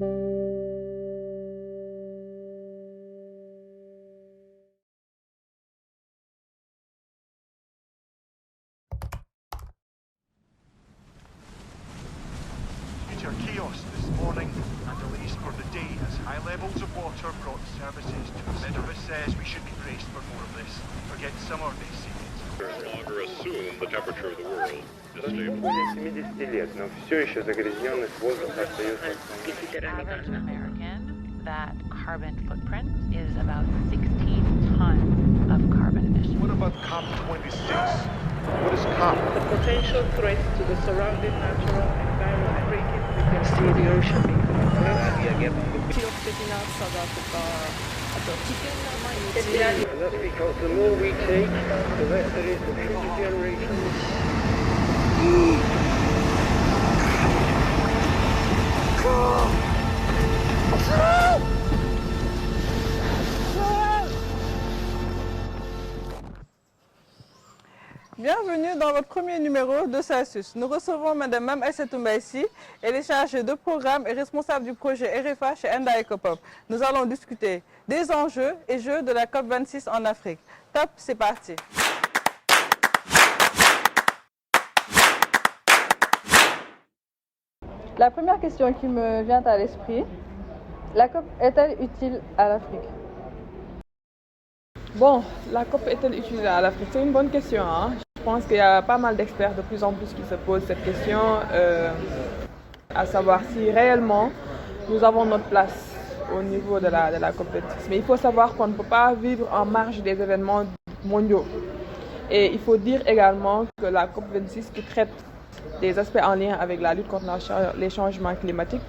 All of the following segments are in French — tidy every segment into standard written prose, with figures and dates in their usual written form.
Major chaos this morning and delays for the day as high levels of water brought services to the Medivus says we should be braced for more of this. Forget summer, they see it. No longer assume the temperature of the world is stable. Более 70 лет, но все еще загрязненность воздуха остается. Average American, that carbon footprint is about 16 tons of carbon emissions. What about COP26? What is COP? The potential threats to the surrounding natural environment breaking we can see the ocean becoming That's because the more we take, the less there is for future generations. Bienvenue dans votre premier numéro de Celsius. Nous recevons Mme Mame Aïssatou Mbaye. Elle est chargée de programme et responsable du projet RFA chez Enda Ecopop. Nous allons discuter des enjeux et jeux de la COP26 en Afrique. Top, c'est parti. La première question qui me vient à l'esprit, la COP est-elle utile à l'Afrique? Bon, la COP est-elle utile à l'Afrique? C'est une bonne question. Je pense qu'il y a pas mal d'experts de plus en plus qui se posent cette question, à savoir si réellement nous avons notre place au niveau de la COP26. Mais il faut savoir qu'on ne peut pas vivre en marge des événements mondiaux. Et il faut dire également que la COP26 qui traite des aspects en lien avec la lutte contre les changements climatiques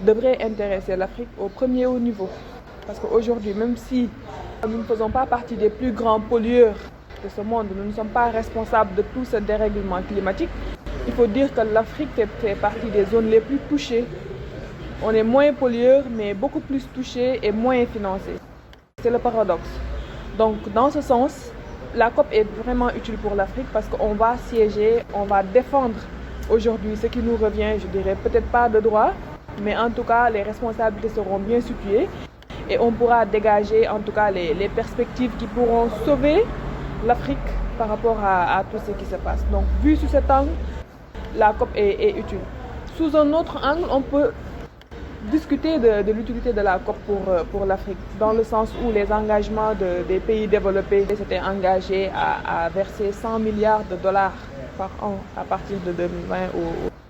devrait intéresser l'Afrique au premier haut niveau. Parce qu'aujourd'hui, même si nous ne faisons pas partie des plus grands pollueurs de ce monde, nous ne sommes pas responsables de tout ce dérèglement climatique, il faut dire que l'Afrique fait partie des zones les plus touchées. On est moins pollueurs, mais beaucoup plus touchés et moins financés. C'est le paradoxe. Donc, dans ce sens, la COP est vraiment utile pour l'Afrique parce qu'on va siéger, on va défendre aujourd'hui ce qui nous revient, je dirais peut-être pas de droit, mais en tout cas, les responsabilités seront bien situées. Et on pourra dégager en tout cas les perspectives qui pourront sauver l'Afrique par rapport à tout ce qui se passe. Donc vu sous cet angle, la COP est utile. Sous un autre angle, on peut discuter de l'utilité de la COP pour l'Afrique, dans le sens où les engagements des pays développés s'étaient engagés à verser 100 milliards de dollars par an à partir de 2020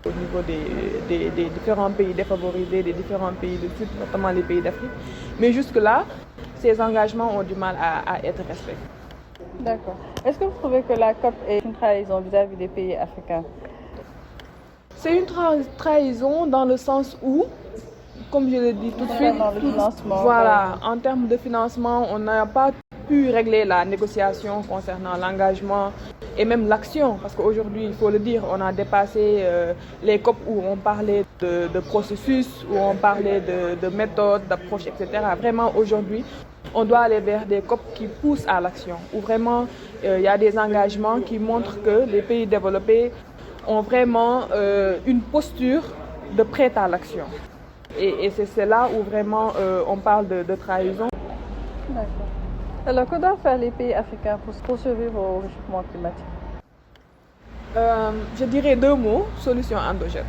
au niveau des différents pays défavorisés, des différents pays du Sud, notamment les pays d'Afrique. Mais jusque-là, ces engagements ont du mal à être respectés. D'accord. Est-ce que vous trouvez que la COP est une trahison vis-à-vis des pays africains? C'est une trahison dans le sens où, comme je l'ai dit tout de suite, voilà, en termes de financement, on n'a pas pu régler la négociation concernant l'engagement et même l'action, parce qu'aujourd'hui, il faut le dire, on a dépassé les COP où on parlait de processus, où on parlait de méthodes, d'approches, etc. Vraiment, aujourd'hui, on doit aller vers des COP qui poussent à l'action, où vraiment, il y a des engagements qui montrent que les pays développés ont vraiment une posture de prête à l'action. Et c'est là où vraiment on parle de trahison. D'accord. Alors, que doivent faire les pays africains pour survivre au réchauffement climatique? Je dirais deux mots, solutions endogènes.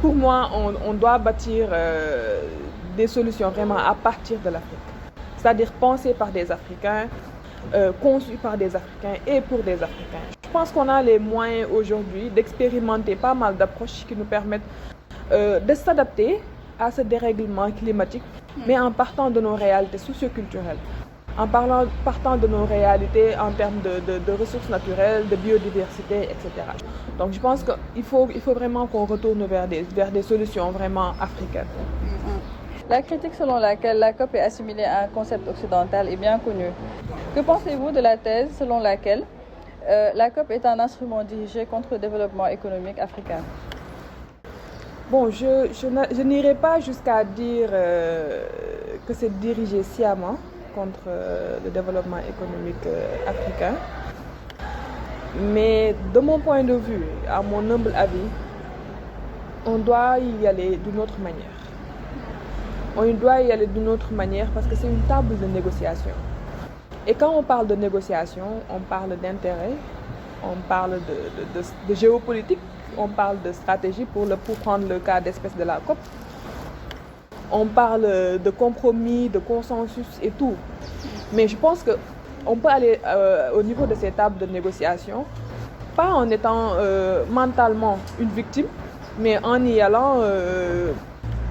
Pour moi, on doit bâtir des solutions vraiment à partir de l'Afrique. C'est-à-dire pensées par des Africains, conçues par des Africains et pour des Africains. Je pense qu'on a les moyens aujourd'hui d'expérimenter pas mal d'approches qui nous permettent de s'adapter à ce dérèglement climatique, mais en partant de nos réalités socioculturelles, en partant de nos réalités en termes de ressources naturelles, de biodiversité, etc. Donc je pense qu'il faut vraiment qu'on retourne vers des solutions vraiment africaines. La critique selon laquelle la COP est assimilée à un concept occidental est bien connue. Que pensez-vous de la thèse selon laquelle la COP est un instrument dirigé contre le développement économique africain? Bon, je n'irai pas jusqu'à dire que c'est dirigé sciemment contre le développement économique africain. Mais de mon point de vue, à mon humble avis, on doit y aller d'une autre manière. on doit y aller d'une autre manière parce que c'est une table de négociation. Et quand on parle de négociation, on parle d'intérêt, on parle de géopolitique, on parle de stratégie pour prendre le cas d'espèce de la COP. On parle de compromis, de consensus et tout. Mais je pense qu'on peut aller au niveau de ces tables de négociation, pas en étant mentalement une victime, mais en y allant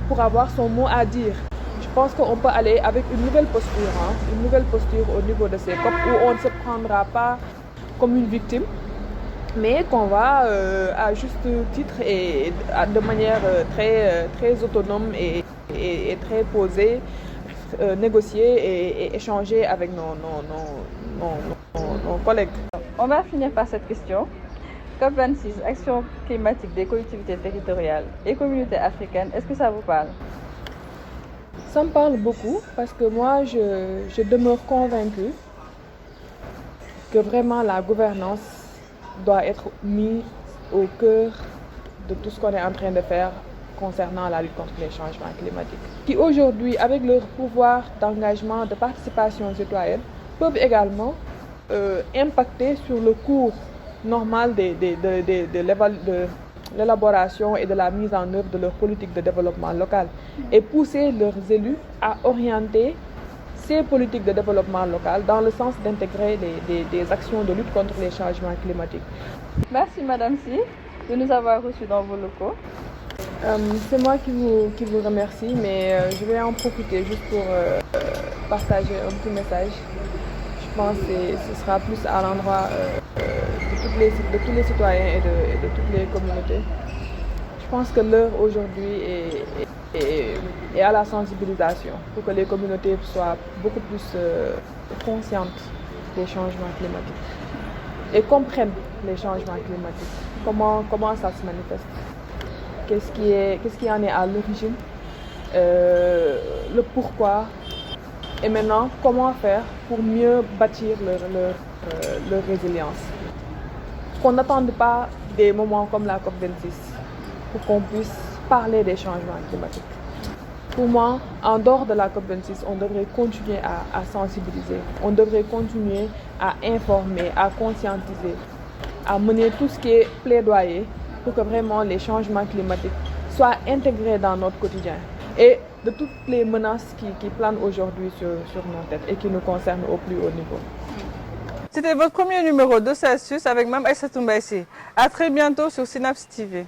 pour avoir son mot à dire. Je pense qu'on peut aller avec une nouvelle posture au niveau de ces COP où on ne se prendra pas comme une victime, mais qu'on va à juste titre et de manière très autonome et très posée, négocier et échanger avec nos collègues. On va finir par cette question. COP26, action climatique des collectivités territoriales et communautés africaines, est-ce que ça vous parle? Ça me parle beaucoup parce que moi, je demeure convaincue que vraiment la gouvernance doit être mise au cœur de tout ce qu'on est en train de faire concernant la lutte contre les changements climatiques. Qui aujourd'hui, avec leur pouvoir d'engagement, de participation citoyenne, peuvent également impacter sur le cours normal de l'élaboration et de la mise en œuvre de leur politique de développement local et pousser leurs élus à orienter ces politiques de développement local dans le sens d'intégrer des actions de lutte contre les changements climatiques. Merci Madame Si de nous avoir reçus dans vos locaux. C'est moi qui vous remercie, mais je vais en profiter juste pour partager un petit message. Je pense que ce sera plus à l'endroit de tous les citoyens et de toutes les communautés. Je pense que l'heure aujourd'hui est à la sensibilisation pour que les communautés soient beaucoup plus conscientes des changements climatiques et comprennent les changements climatiques, comment ça se manifeste, qu'est-ce qui en est à l'origine, le pourquoi. Et maintenant, comment faire pour mieux bâtir leur résilience? Qu'on n'attende pas des moments comme la COP26 pour qu'on puisse parler des changements climatiques. Pour moi, en dehors de la COP26, on devrait continuer à sensibiliser, on devrait continuer à informer, à conscientiser, à mener tout ce qui est plaidoyer pour que vraiment les changements climatiques soient intégrés dans notre quotidien. Et de toutes les menaces qui planent aujourd'hui sur nos têtes et qui nous concernent au plus haut niveau. C'était votre premier numéro de Celsius avec Mme Aïssatou Mbaïsi. À très bientôt sur Synapse TV.